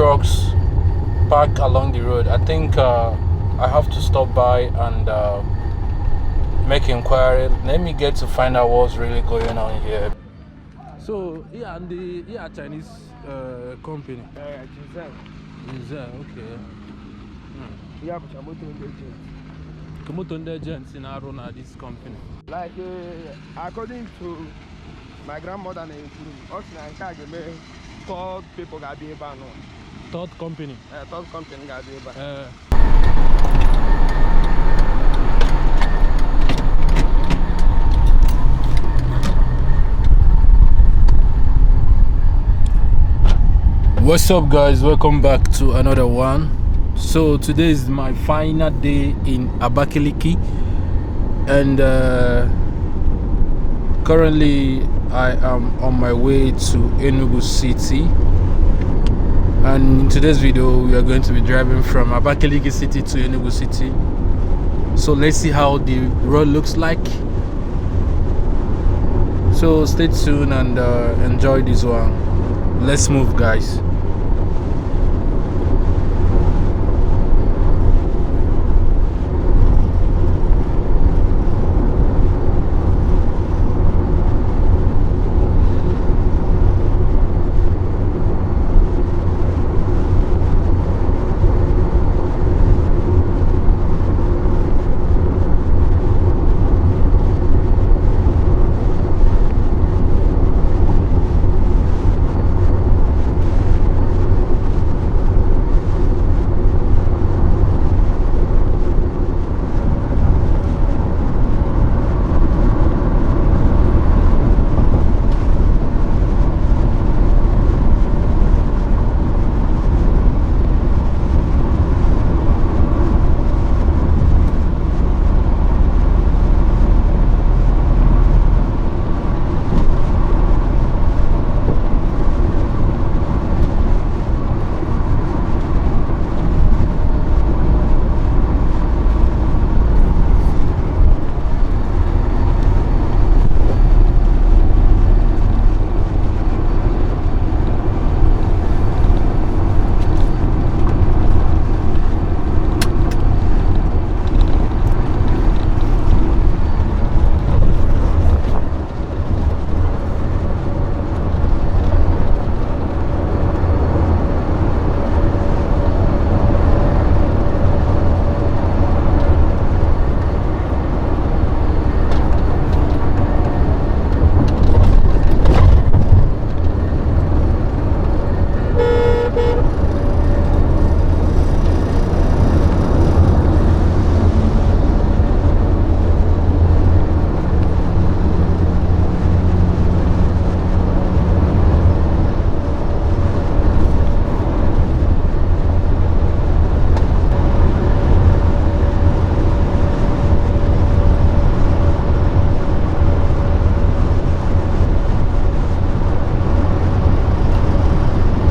trucks parked along the road. I think I have to stop by and make inquiry. Let me get to find out what's really going on here. So and the Chinese company. Okay. Yeah, but I'm motor agent. Motor agents in Aruna, this company. Like according to my grandmother, third people got be able. Third company. Third company got be able. What's up, guys? Welcome back to another one. So today is my final day in Abakaliki, and currently I am on my way to Enugu city, and in today's video we are going to be driving from Abakaliki city to Enugu city. So let's see how the road looks like. So stay tuned and enjoy this one. Let's move, guys.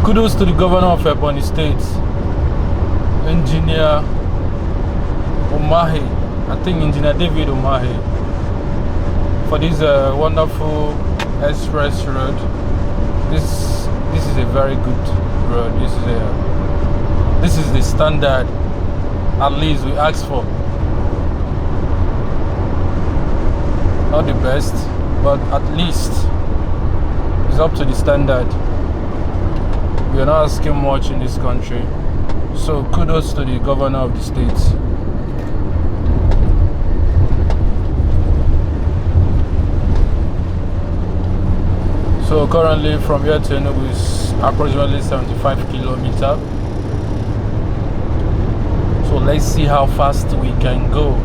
Kudos to the governor of Eboh State, Engineer Omahe, I think Engineer David Omahe, for this wonderful express road. This is a very good road. This is the standard, at least we asked for. Not the best, but at least it's up to the standard. We are not asking much in this country, so kudos to the governor of the state. So currently from here to Enugu is approximately 75 kilometers. So let's see how fast we can go.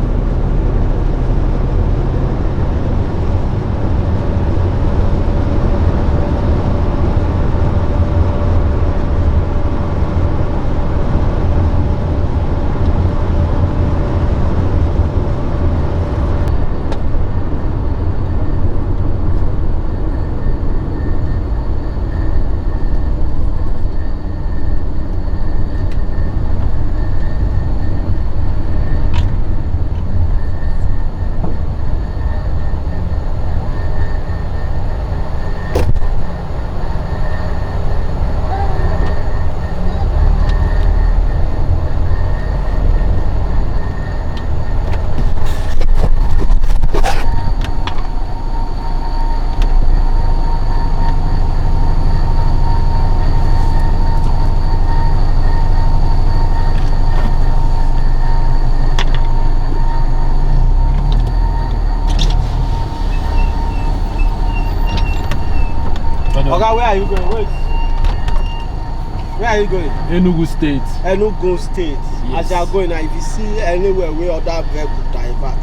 Oga, where are you going? Wait. Where are you going? Enugu State. Enugu State. Yes. As you are going now, if you see anywhere where other vehicle divert,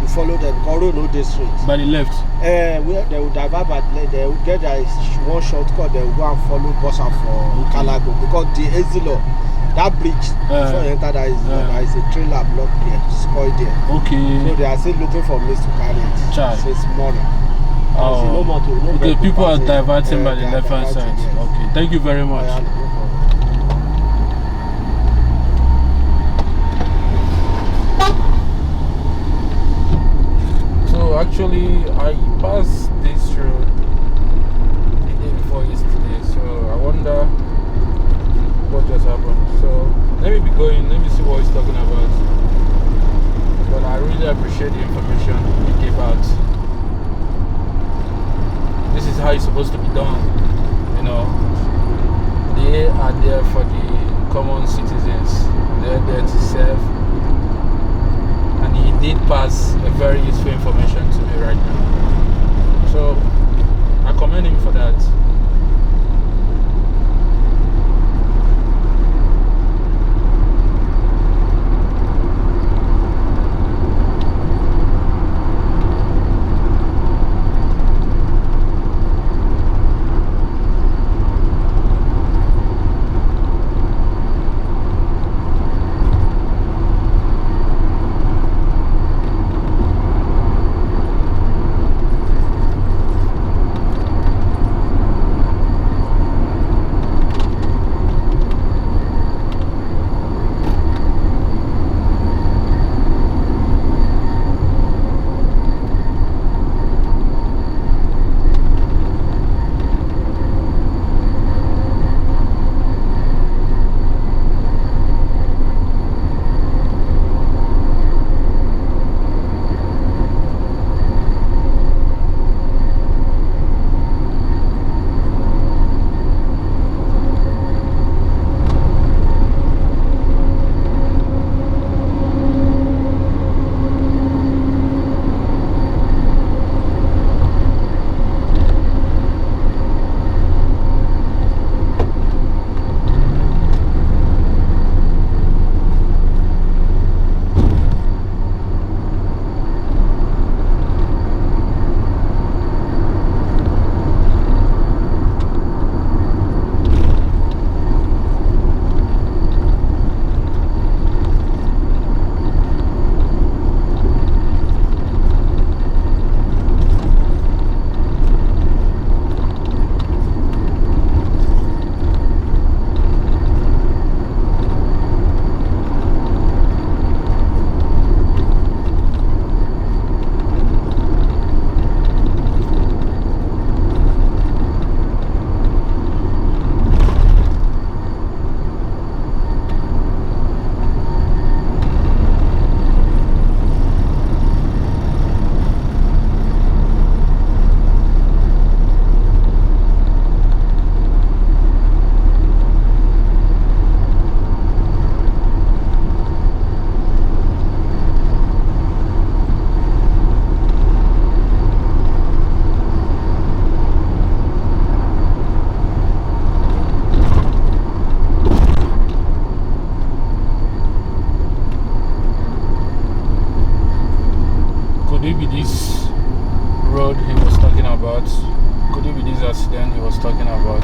you follow them. Because road no dey straight. By the left. Where they will divert, but they will get there one shortcut. They will go and follow Bossa for Calago because the Ezilo, that bridge before you enter that Ezilo, there is a trailer block there, spoiled there. Okay. So they are still looking for means to carry it. Chai. Since morning. Oh. No more to, no Okay, people are passing. diverting by the They are left hand side. diverting, yes. Okay, thank you very much. Yeah, no problem. So actually, I passed this road the day before yesterday. So I wonder what just happened. So let me be going. Let me see what he's talking about. But I really appreciate the information he gave out. This is how it's supposed to be done. You know, they are there for the common citizens. They're there to serve. And he did pass a very useful information to me right now. So I commend him for that. Could it be this road he was talking about? Could it be this accident he was talking about?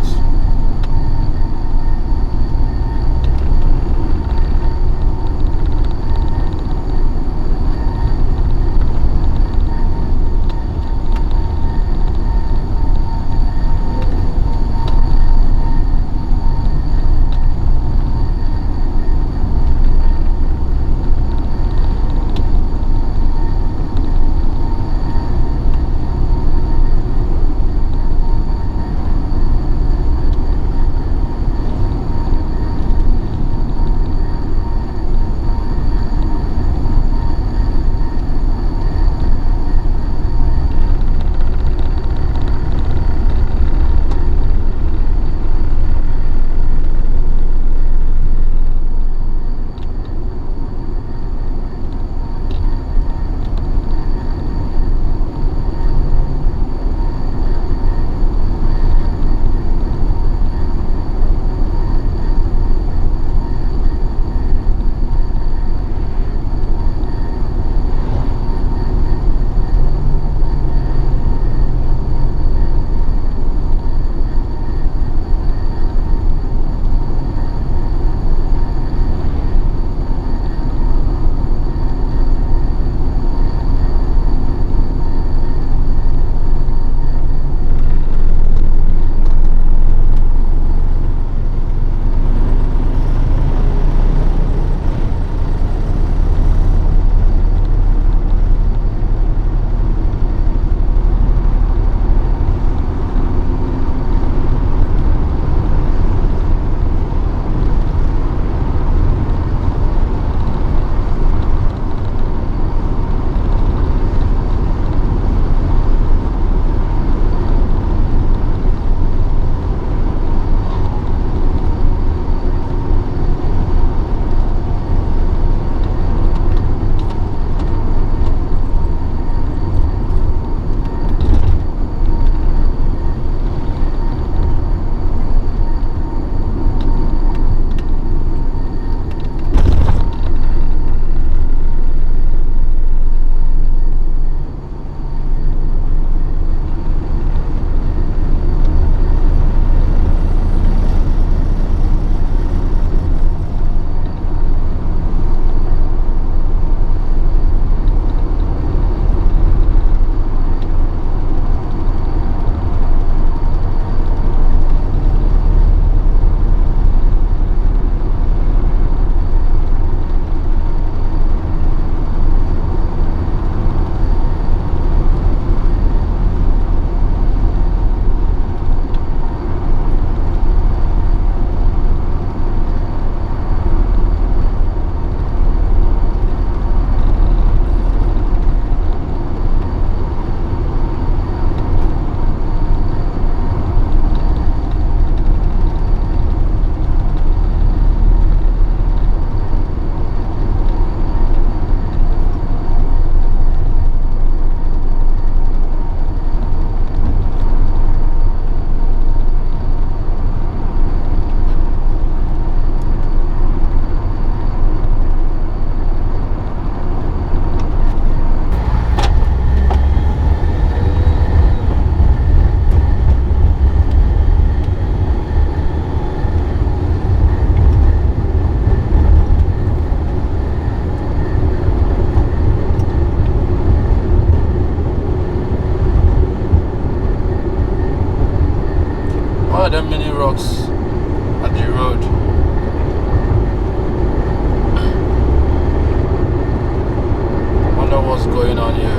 what's going on here.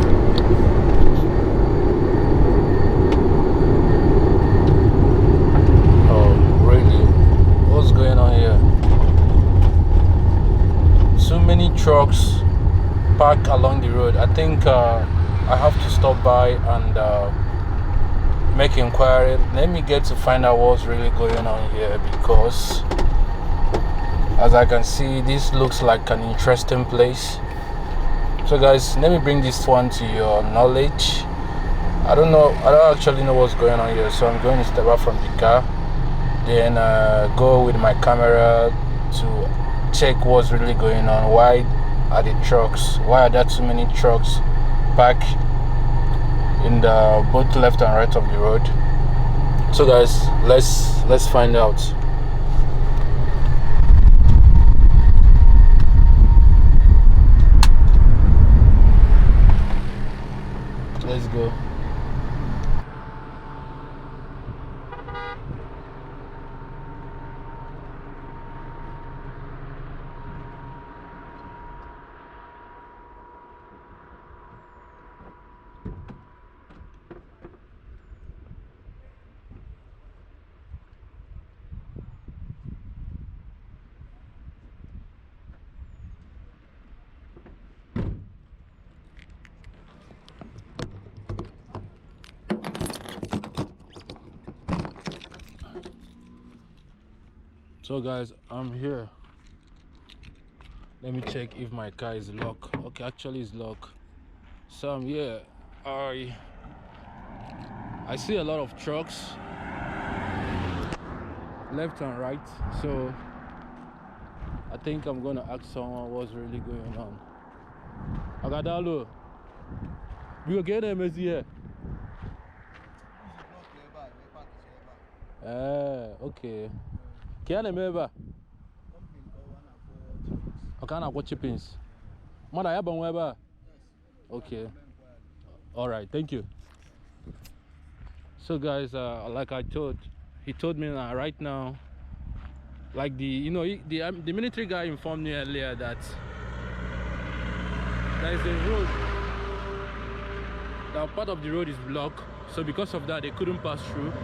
Oh, really? What's going on here? So many trucks parked along the road. I think I have to stop by and make inquiry. Let me get to find out what's really going on here, because as I can see, this looks like an interesting place. So guys, let me bring this one to your knowledge. I don't actually know what's going on here, so I'm going to step out from the car, then go with my camera to check what's really going on. Why are there too many trucks parked in the both left and right of the road? So guys, let's find out. Let's go. So guys, I'm here. Let me check if my car is locked. Okay, actually it's locked. So I'm here. I see a lot of trucks left and right. So I think I'm gonna ask someone what's really going on. Agadalo, you get them as here. Okay. Can I remember? Okay, I watch chippings. Mother, I have one. Okay. All right. Thank you. So, guys, like he told me right now, like the military guy informed me earlier that there is a road. That part of the road is blocked. So because of that, they couldn't pass through. So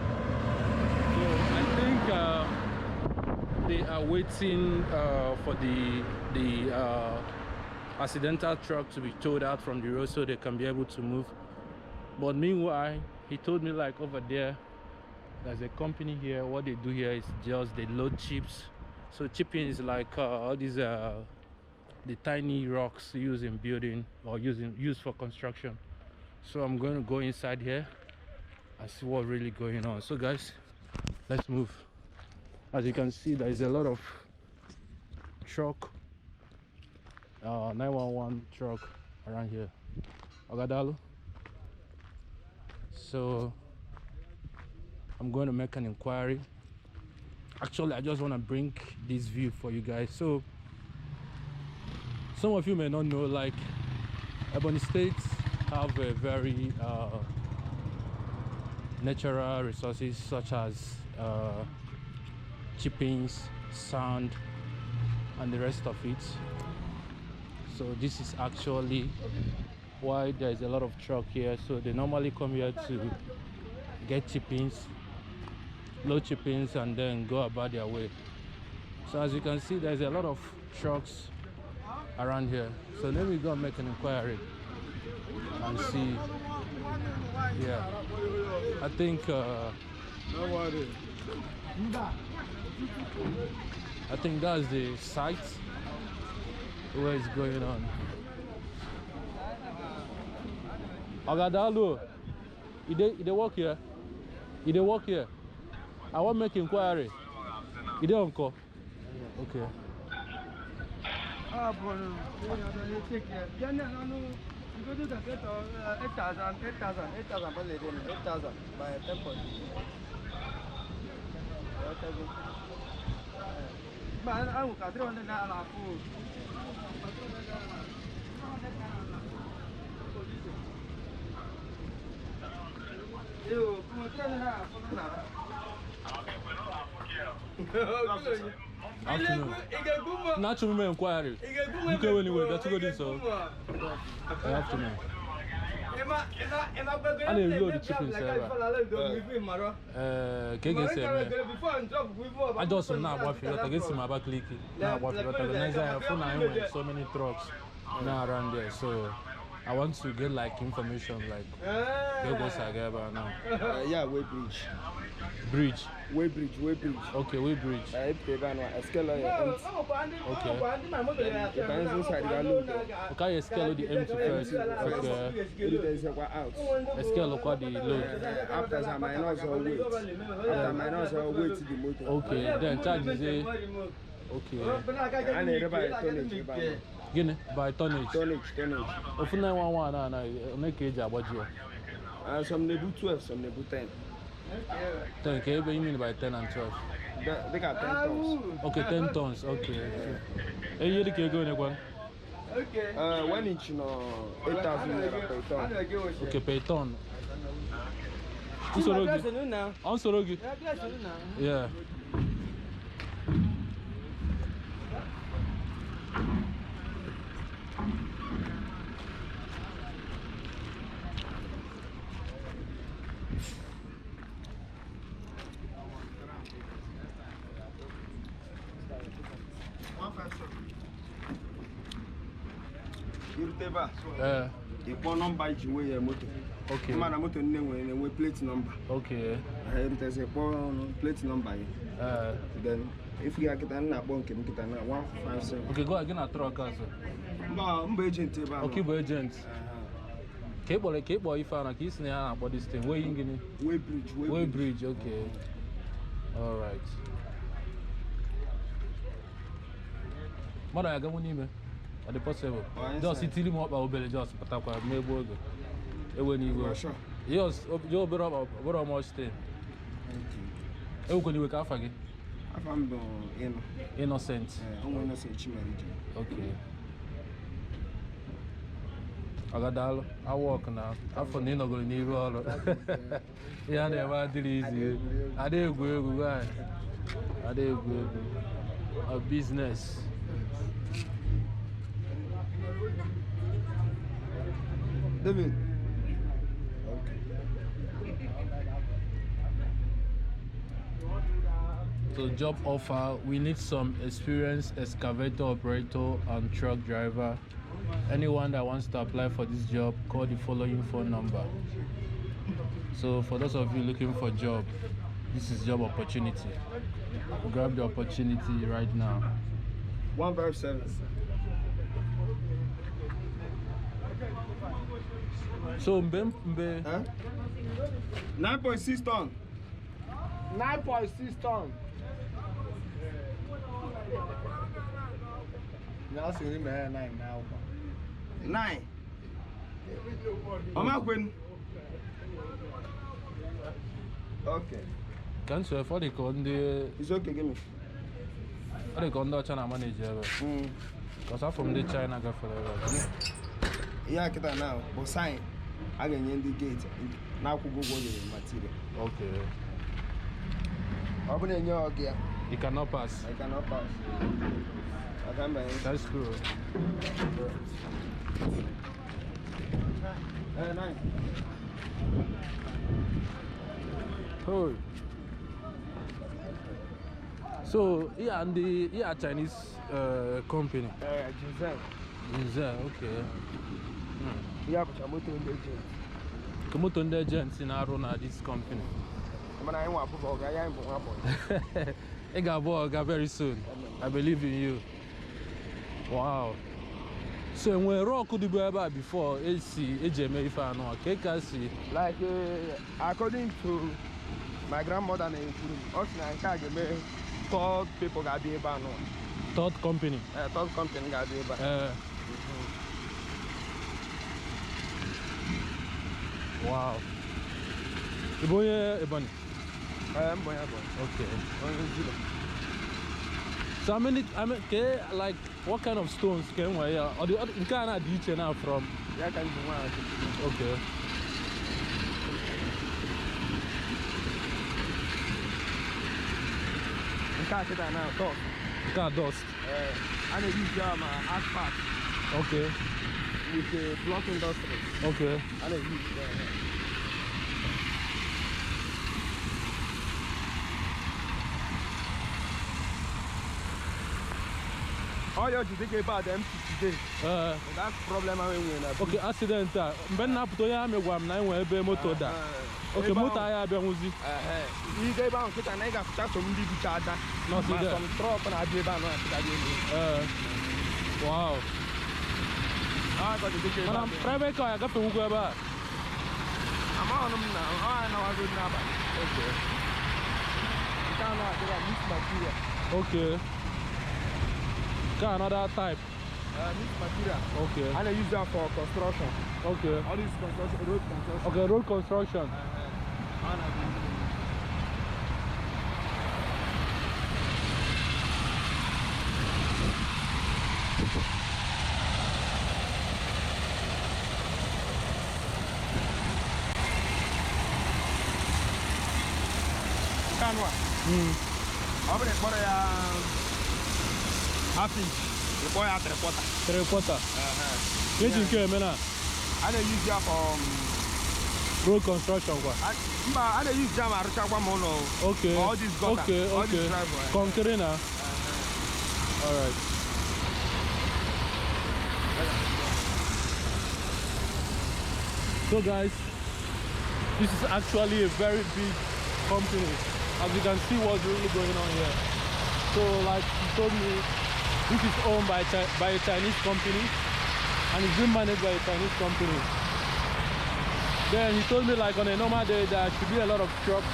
I think they are waiting for the accidental truck to be towed out from the road so they can be able to move. But meanwhile, he told me like over there's a company here. What they do here is just they load chips. So chipping is like all these the tiny rocks used in building or used for construction. So I'm going to go inside here and see what's really going on. So guys, let's move. As you can see, there is a lot of truck 911 truck around here. Ogadalo. So I'm going to make an inquiry. Actually, I just want to bring this view for you guys. So some of you may not know, like Ebonyi states have a very natural resources such as chippings, sand, and the rest of it. So this is actually why there is a lot of truck here. So they normally come here to get chippings, load chippings, and then go about their way. So as you can see, there's a lot of trucks around here. So let me go and make an inquiry and see. Yeah, I think that's the site where it's going on. Ogadalo, they work here. They work here. I want to make inquiry. They don't call. Okay. You go to the get 8,000 by 10 point. But I will cut 300 naira food. You come 300 naira food now. Afternoon. Not to remember inquiry. You go anywhere. That's what it is. Afternoon. I didn't load the chicken server. I just now about to get some Abakaliki. Now about to organize so many trucks now around there. So I want to get like information like Lagos Agaba now. Yeah, way bridge. Bridge. Way bridge. Okay, way bridge. Okay. Okay, scale the empty first. Okay. Scale the load. After some minus or weight. After minus or weight to the motor. Okay, then charge is a okay. And by tonnage. By tonnage. Tonnage. Of 911 and make a job. Some nebu 12, some nebu 10. 10, okay, what do you mean by 10 and 12? They got 10 tons. Okay, 10 tons, okay. Hey, you can go in one? Okay. 1 inch no 8,000 naira per ton. Okay, per ton. Ansorogi. Yeah. You put number each way your motor. Okay. Man, motor name we plate number. Okay. It is a plate number. Then if you get an abon can get an 157. Okay, go again at truck also. No, agent. Okay, agent. Cable if I na kiss na about this thing. Way bridge, okay. All right. Mother, I got one email. At the possible. Just see till more about belly just patakwa mebo go. E when you go. Yes, you better about much thing. E go ni we ka afagi. Afam do innocent. Innocent chimariji. Okay. Agadalo, I walk now. I for no go ni roll. Yeah, never did easy. I dey go guy. I dey go. A business. David. So job offer, we need some experienced excavator operator and truck driver. Anyone that wants to apply for this job, call the following phone number. So for those of you looking for a job, this is job opportunity. Grab the opportunity right now. 157. So mbe 9.6 ton. 9.6 ton. Now see me 9 now. 9. Mama Queen. Okay. can you for the conde? It's okay, give me. For the conde China manager. Because I'm from the China guy forever. Yeah, get that now. But sign. I can end the gate. Now we go the material. Okay. Open in your gear. You cannot pass. I cannot pass. I can't buy it. That's cool. Nice. Oh. So yeah, and the Chinese company. Giselle. Okay. Yeah, but I'm not doing the agent. Come on, the agents in Arona, this company. I want to go. I got very soon. I believe in you. Wow. So when rock could be about before AC, AJM, if I know, see. Like according to my grandmother, third people got the able. Third company. Third company got the able. Wow. Eboh. Okay. So I mean, like, what kind of stones came where? Or the kind of detail now from? Yeah, can do one. Okay. You can't get that now. Dust. Got dust. I need to use asphalt. Okay. with the block industry. Okay. And a use all your today about them today. That's problem I mean. Okay, accident. Ben na puto ya me gwam na enwe ebe moto da. Okay, moto ya abia nwuzi. You gave out kita na ga futa some ndi bucha ada. No see there. Some truck na ade ba no after dey. Wow. Ah, got the big Man, private car ya ga pe wugo ebe a. I'm on them now. Ah, now I go now ba. Okay. You can't now get mixed material. Okay. Car another type. Mixed material. Okay. And I use that for construction. Okay. All this construction, road construction. Okay, road construction. Canwa. Over the corner, half inch. The boy at 3/4. 3/4. Getting care, man. And I use that for road construction. I use jam mono. Okay. All this gutter. Okay. All Okay. this driveway. Concrete now. All right. So guys, this is actually a very big company. As you can see what's really going on here. So like he told me, this is owned by a Chinese company and it's being managed by a Chinese company. Then he told me like on a normal day there should be a lot of trucks,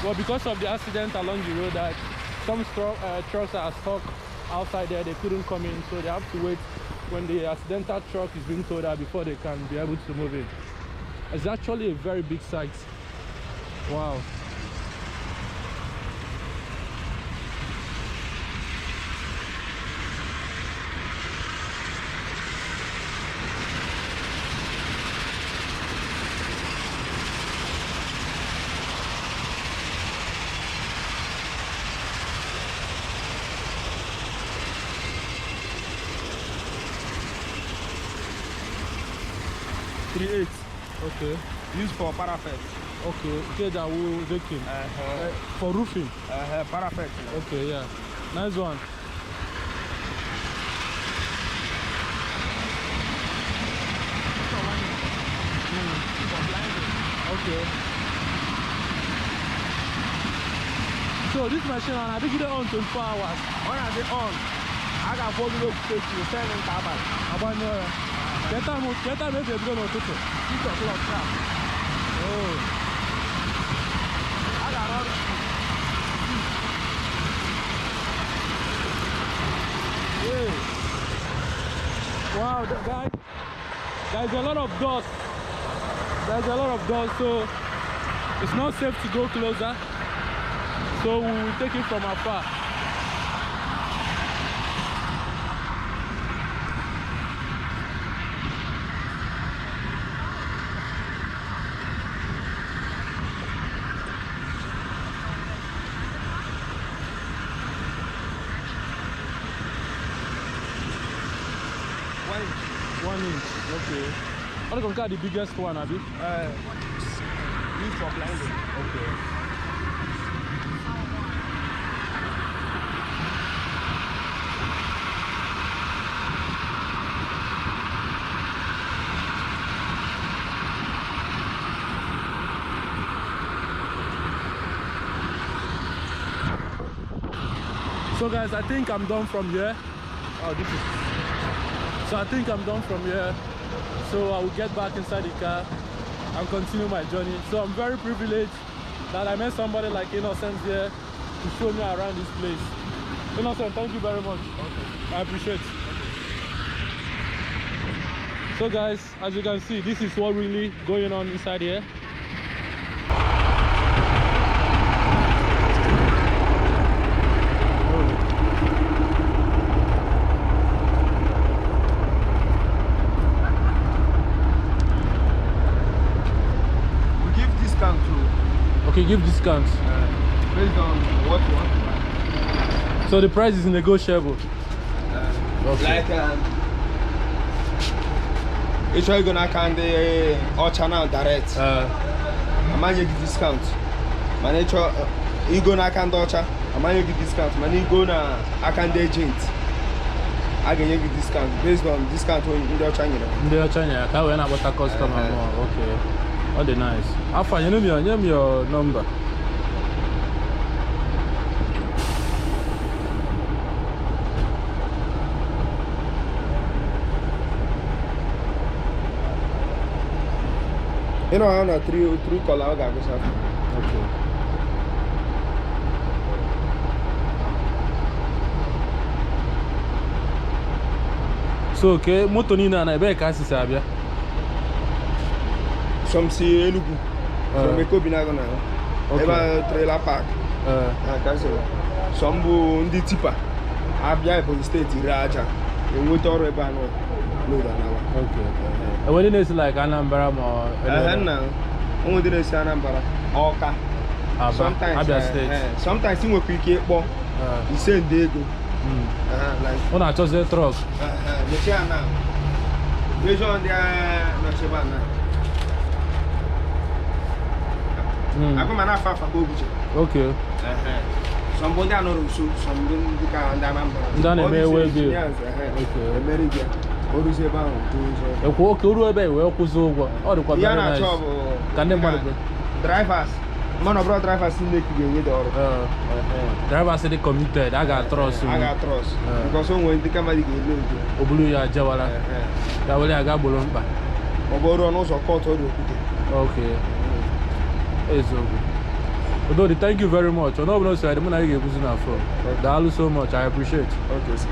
but because of the accident along the road that some trucks are stuck outside there, they couldn't come in, so they have to wait when the accidental truck is being towed out before they can be able to move in. It's actually a very big site. Wow. Okay. Used for parapet. Okay. Okay, that will decking. For roofing. Parapet. Okay, yeah. Nice one. Okay. So this machine I think it on 24 hours. When I get on, I got 4 minutes to sell in Tabal. About get time if you're going to 6 o'clock sharp. Oh. I got all Yeah. Wow, guys, there's a lot of dust. There's a lot of dust, so it's not safe to go closer. So we will take it from afar. One inch, okay. What are you going to the biggest one, Abi? used for blinding. Okay. So guys, I think I'm done from here. Oh, this is... So I think I'm done from here. So I will get back inside the car and continue my journey. So I'm very privileged that I met somebody like Innocent here to show me around this place. Innocent, thank you very much. Okay. I appreciate it. Okay. So guys, as you can see, this is what really going on inside here. Okay, give discounts. Based on what you want to buy. So the price is negotiable. Okay. Like It's why you're gonna can the channel direct. I'm gonna give discount. Manage you gonna can Ocha. I'm gonna give discount. Man, you gonna I can the agent. I can give discount based on discount in the China. In the China, how when about a customer more. Okay. Oh, the nice. How far? You know your number. You know, I'm not through color. Okay. So, okay, moto ni na ebe ka si sabia. Some see Enugu. Some eko binago na. Eba trailer park. Some bu ndi tipa. Abia Eboh State Iraja. You go to ebe ano. Okay. When it is like Anambra or now. Only the Anambra. Oka. Sometimes Abia State. Sometimes you will pick it, but you send they go. Like when I just the truck. The chair now. Based on their not so bad now. I come and far for Okay. Somebody I know so somebody can Anambra. Done it will be. Okay. America. Okay, Uru ebe we okuzo ụgwọ. Ọ dịkwa very nice. Ka ndị mmadụ drivers. Man of drivers in the ga-enye the ọrụ. Drivers dị committed, I got trust. Because when the camera ga-ele oge. Obulu ya jawala. Ya wele aga gboro mkpa. Ọ bụrụ ọnụ ụzọ court ọ dị okwute. Okay. Ezogo. Odo, thank you very much. Ono ọbụla so adị mụ na ị ga-ebuzi na phone. Daalụ so much. I appreciate. Okay, sir.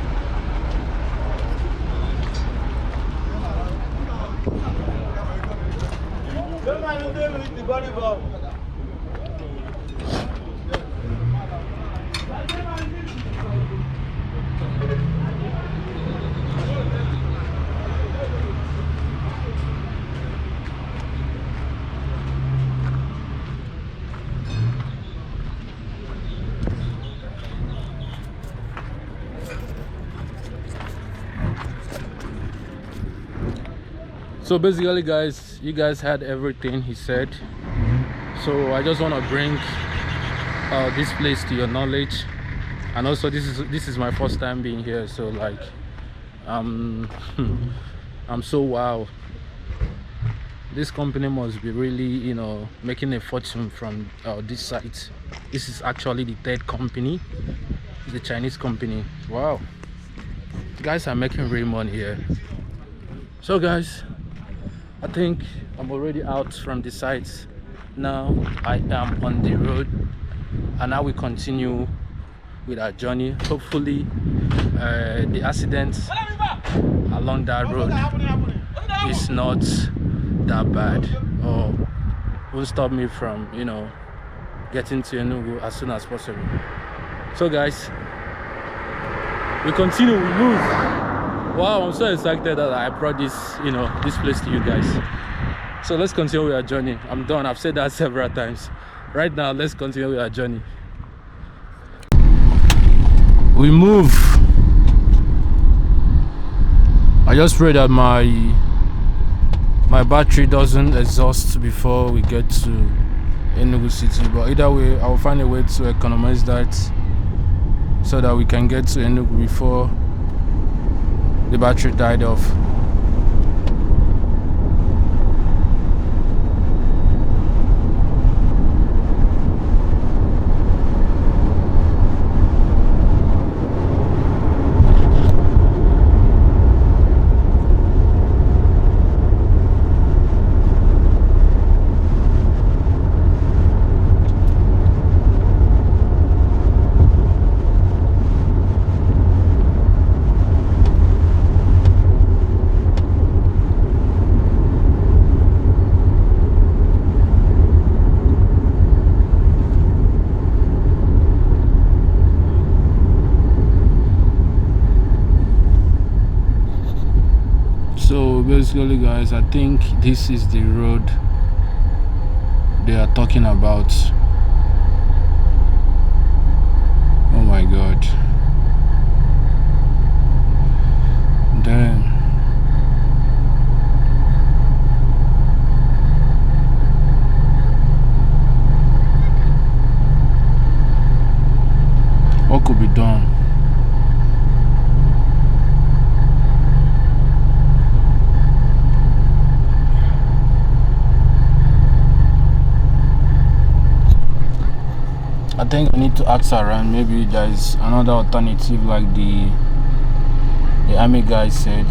So basically, guys, you guys had everything he said. So I just want to bring this place to your knowledge, and also this is my first time being here. So like, I'm so wow. This company must be really, you know, making a fortune from this site. This is actually the third company. It's a Chinese company. Wow, you guys are making real money here. So guys, I think I'm already out from the site. Now I am on the road, and now we continue with our journey. Hopefully the accidents along that road is not that bad, or will stop me from, you know, getting to Enugu as soon as possible. So guys, we continue, we move. Wow, I'm so excited that I brought this, you know, this place to you guys. So let's continue with our journey. I'm done. I've said that several times. Right now, let's continue with our journey. We move. I just pray that my battery doesn't exhaust before we get to Enugu City. But either way, I'll find a way to economize that so that we can get to Enugu before the battery died off. So basically, guys, I think this is the road they are talking about. Oh my god, damn. think I need to ask around. Maybe there's another alternative, like the army guy said.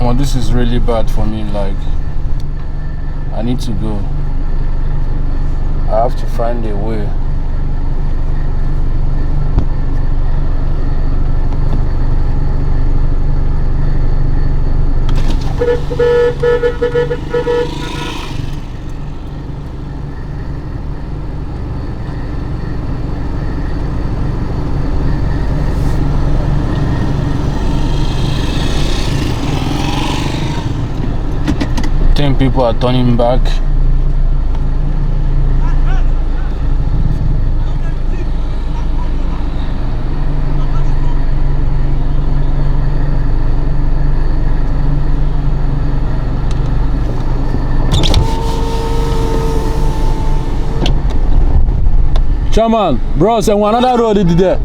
Oh, this is really bad for me. Like, I need to go. I have to find a way. I think people are turning back. Chairman, bros, and another road is there.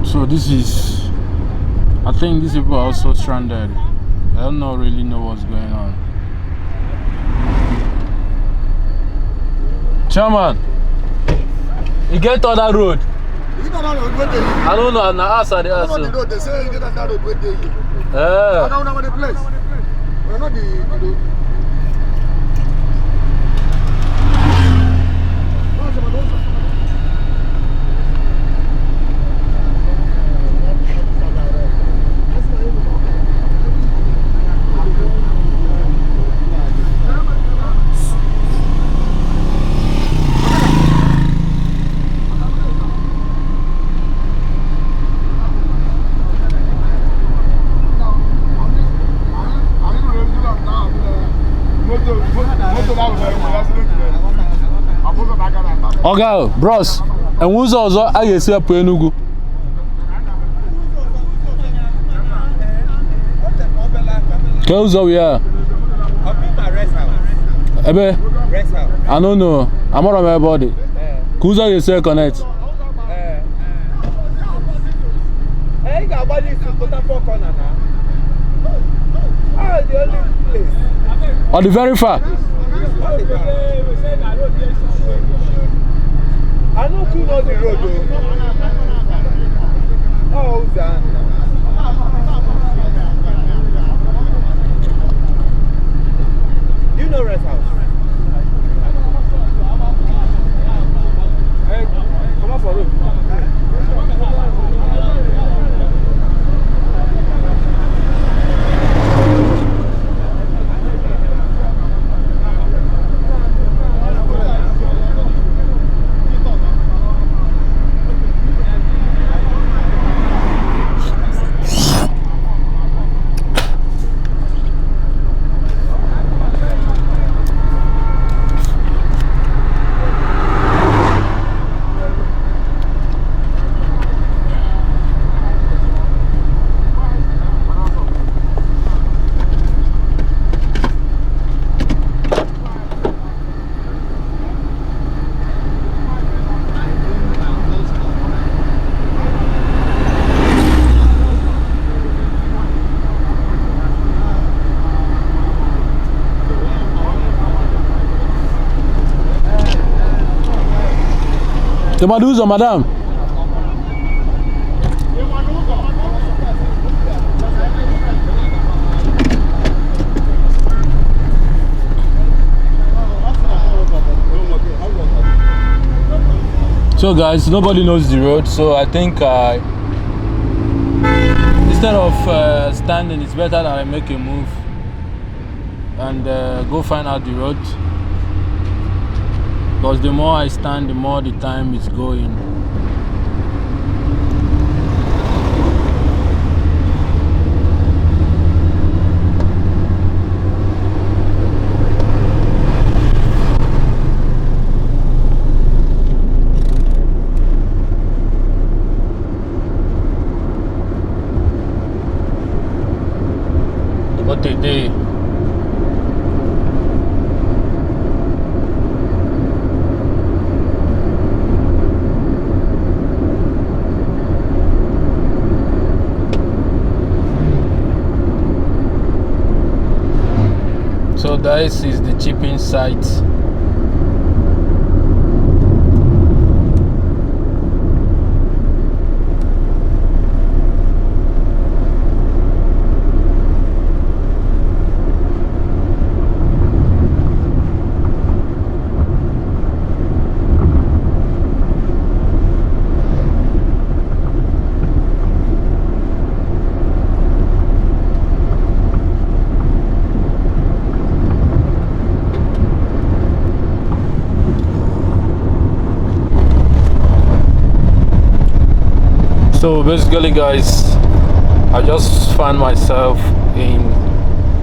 So this is, I think these people are also stranded. I don't really know what's going on. Chairman, you get on that road? You get on that road, where they? I don't know, I'm not asking the answer. road, they say you get on that road, where they? I don't know the place. We're not the road. Okay, bros, and who's also I guess here for Enugu. Close up here. Ebe? I don't know. I'm not on my body. Who's all you say connect? Hey, got body to put up for corner now. Oh, the only place. Or the very far? I know who knows the road though. Oh, that. Do you know Rest House? Hey, come on for road. The Maduzo, madam. So guys, nobody knows the road, so I think instead of standing, it's better that I make a move and go find out the road, because the more I stand, the more the time is going. What they did. So this is the chipping site. So basically guys, I just found myself in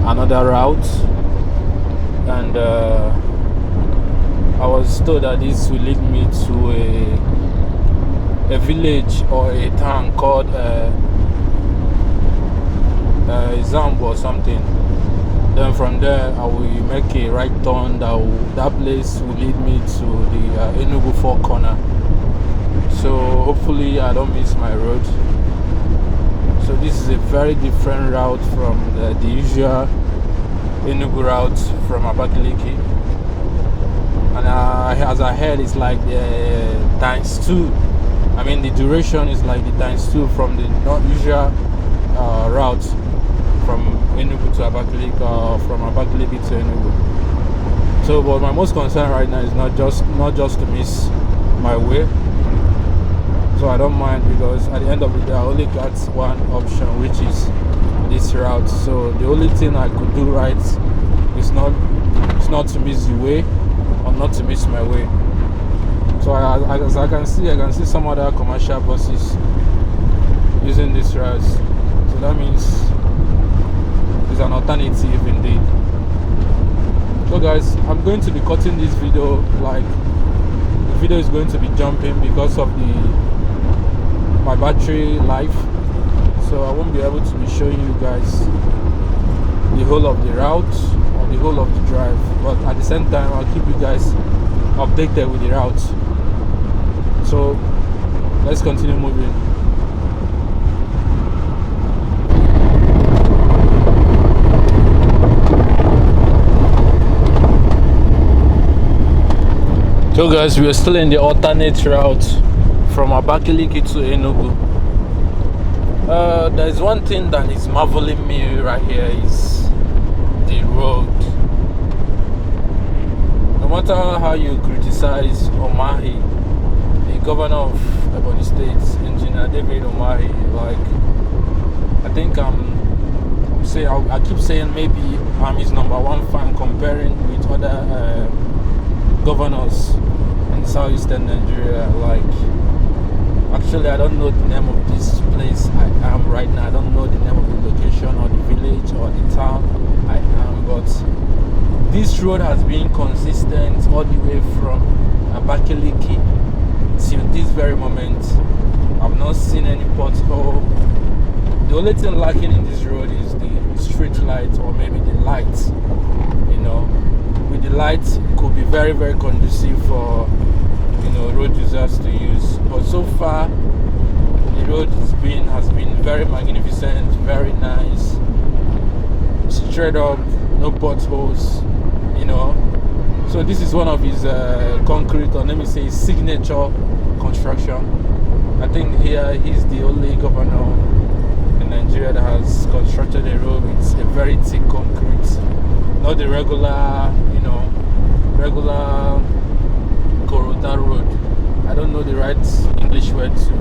another route, and I was told that this will lead me to a village or a town called Zambo or something. Then from there I will make a right turn. That place will lead me to the Enugu Four Corner. So hopefully I don't miss my road. So this is a very different route from the usual Enugu route from Abakaliki. And as I heard, it's like times 2. I mean, the duration is like the times 2 from the not usual route from Enugu to Abakaliki, or from Abakaliki to Enugu. So, but my most concern right now is not just to miss my way. So I don't mind, because at the end of the day I only got one option, which is this route. So the only thing I could do right is not to miss the way, or not to miss my way. So as I can see some other commercial buses using this route. So that means it's an alternative indeed. So guys, I'm going to be cutting this video, like the video is going to be jumping because of my battery life, so I won't be able to be showing you guys the whole of the route or the whole of the drive, but at the same time I'll keep you guys updated with the route. So let's continue moving. So guys, we are still in the alternate route from Abakaliki to Enugu. There is one thing that is marveling me right here, is the road. No matter how you criticize Umahi, the governor of Eboh State, Engineer David Umahi, like I think I keep saying maybe I'm his #1 fan comparing with other governors in southeastern Nigeria. Like, actually I don't know the name of this place I am right now. I don't know the name of the location or the village or the town I am, but this road has been consistent all the way from Abakaliki till this very moment. I've not seen any pothole. The only thing lacking in this road is the street light, or maybe the light. You know, with the light it could be very, very conducive for, you know, road users to use. But so far the road has been very magnificent, very nice, straight up, no potholes, you know. So this is one of his concrete, or let me say signature construction. I think here he's the only governor in Nigeria that has constructed a road with a very thick concrete, not the regular, you know, regular Corota road. I don't know the right English word to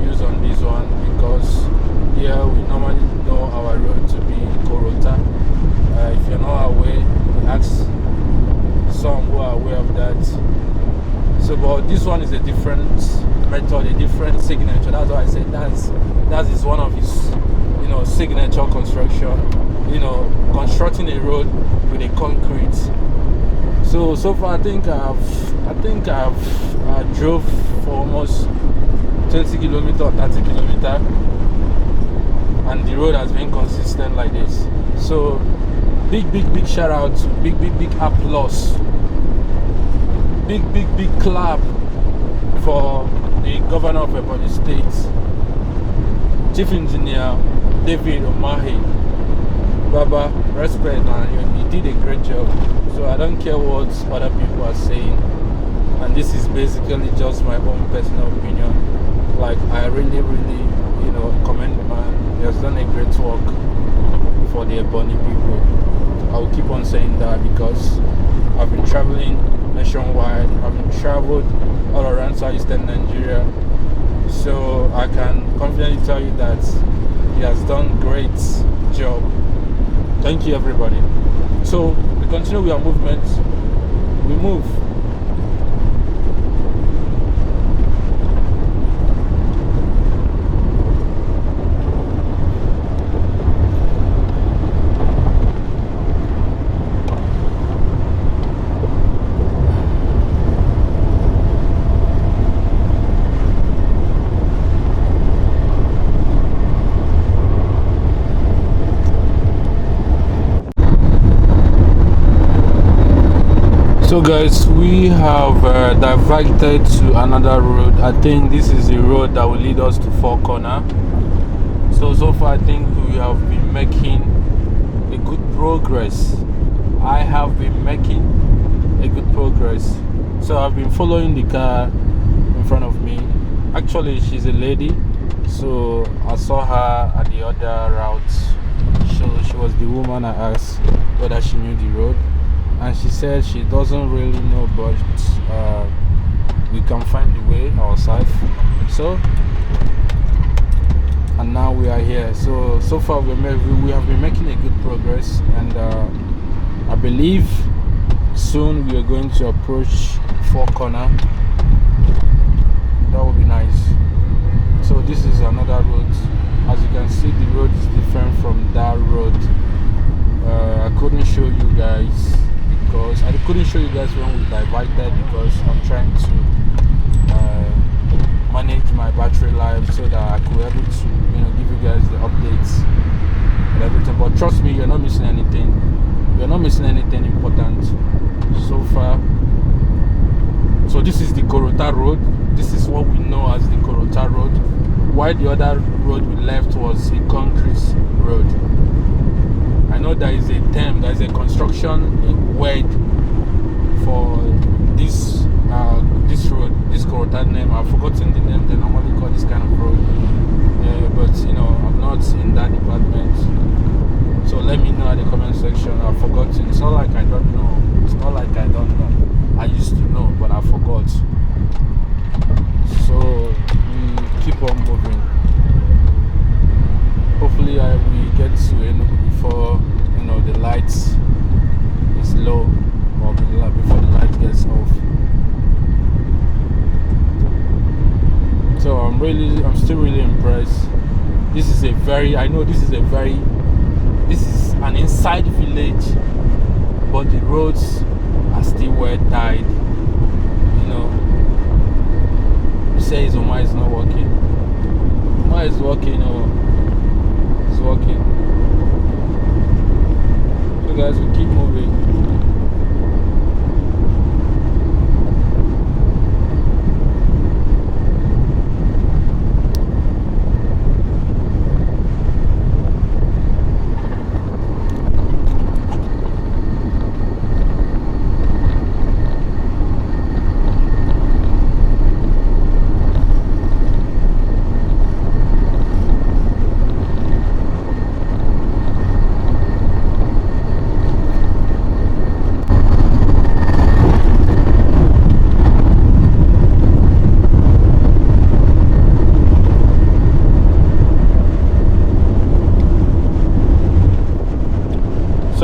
use on this one, because here we normally know our road to be Korota. If you're not aware, we ask some who are aware of that. So, but this one is a different method, a different signature. That's why I said that is one of his signature construction. Constructing a road with a concrete. So far I think I've drove for almost 20 kilometers or 30 kilometers, and the road has been consistent like this. So big shout out, big applause, big clap for the governor of Eboh State, Chief Engineer David Omahi. Baba, respect, man. You did a great job. So I don't care what other people are saying, and this is basically just my own personal opinion. Like, I really commend the man. He has done a great work for the Ebonyi people. I will keep on saying that because I've been traveling nationwide. I've been traveled all around southeastern Nigeria, so I can confidently tell you that he has done great job. Thank you, everybody. So we continue with our movement. We move. So guys, we have diverted to another road. I think this is the road that will lead us to Four Corner. So far I think we have been making a good progress. I have been making a good progress. So I've been following the car in front of me. Actually, she's a lady, so I saw her at the other route. So she was the woman I asked whether she knew the road, and she said she doesn't really know, but we can find the way ourselves. So, and now we are here. So far we have been making a good progress, and I believe soon we are going to approach Four Corner. That would be nice. So this is another road. As you can see, the road is different from that road. I couldn't show you guys because I couldn't show you guys when we diverted, because I'm trying to manage my battery life so that I could be able to give you guys the updates and everything. But trust me, you're not missing anything. You're not missing anything important so far. So this is the Korota road. This is what we know as the Korota road, while the other road we left was a concrete road. I know there is a term, there is a construction word for this road, this Korota name. I've forgotten the name they normally call this kind of road, but I'm not in that department, so let me know at the comment section. I've forgotten. It's not like I don't know. It's not like I don't know. I used to know, but I forgot. So we keep on moving. Hopefully we get to Enugu before the lights is low, or before the light gets off. So I'm still really impressed. This is an inside village, but the roads are still well tied. Says Omar is not working. Omar is working, it's working. So guys, we keep moving.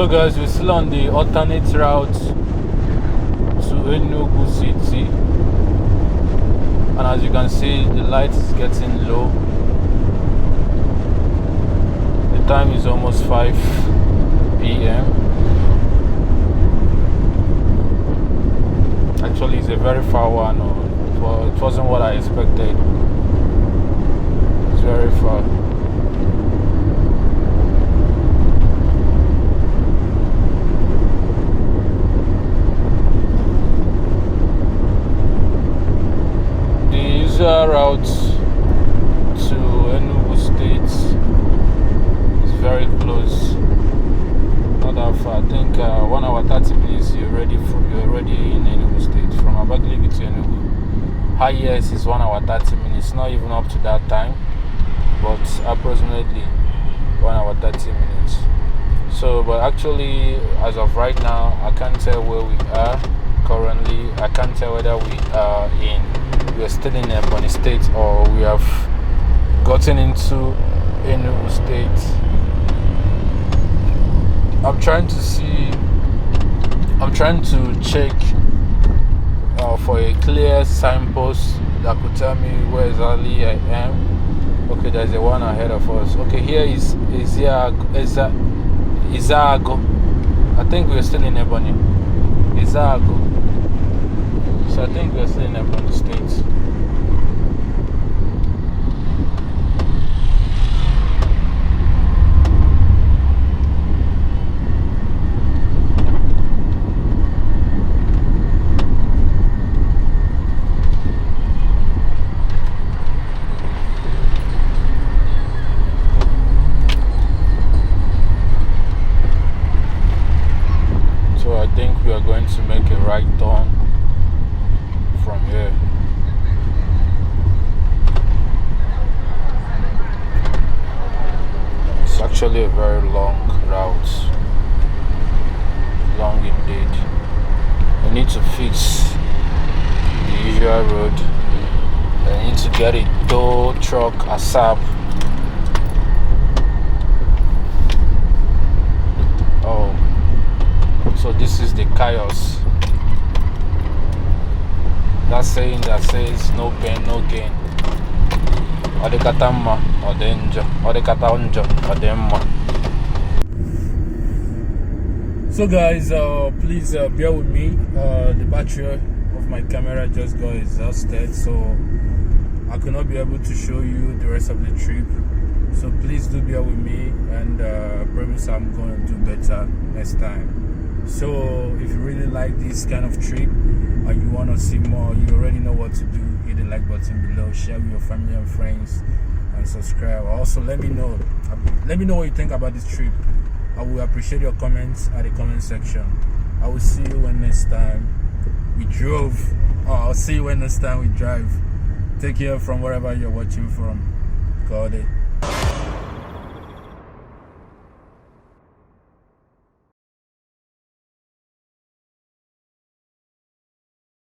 So guys, we're still on the alternate route to Enugu city, and as you can see, the light is getting low. The time is almost 5 p.m. Actually, it's a very far one. It wasn't what I expected. It's very far. Route to Enugu State is very close, not that far. I think 1 hour 30 minutes you're already in Enugu State. From Abakaliki to Enugu, highest is 1 hour 30 minutes, not even up to that time, but approximately 1 hour 30 minutes. So, but actually, as of right now, I can't tell where we are currently. I can't tell whether we are still in Eboh State or we have gotten into Enugu State. I'm trying to check for a clear signpost that could tell me where exactly I am. Okay, there's the one ahead of us. Okay, here is Izago. I think we're still in Eboh. Izago. So I think we're still in Eboh State. So I think we are going to make a right turn from here. It's actually a very long route, long indeed. We need to fix the usual road. I need to get a tow truck ASAP. Oh, so this is the chaos. That saying that says no pain, no gain. Odekatama, odenjo, odekatonjo, odemma. So guys, please bear with me. The battery of my camera just got exhausted, so I could not be able to show you the rest of the trip. So please do bear with me, and I promise I'm going to do better next time. So if you really like this kind of trip and you want to see more, you already know what to do. Hit the like button below, share with your family and friends, and subscribe. Also, let me know what you think about this trip. I will appreciate your comments at the comment section. I will see you when next time we drove. I'll see you when next time we drive. Take care from wherever you're watching from. Got it.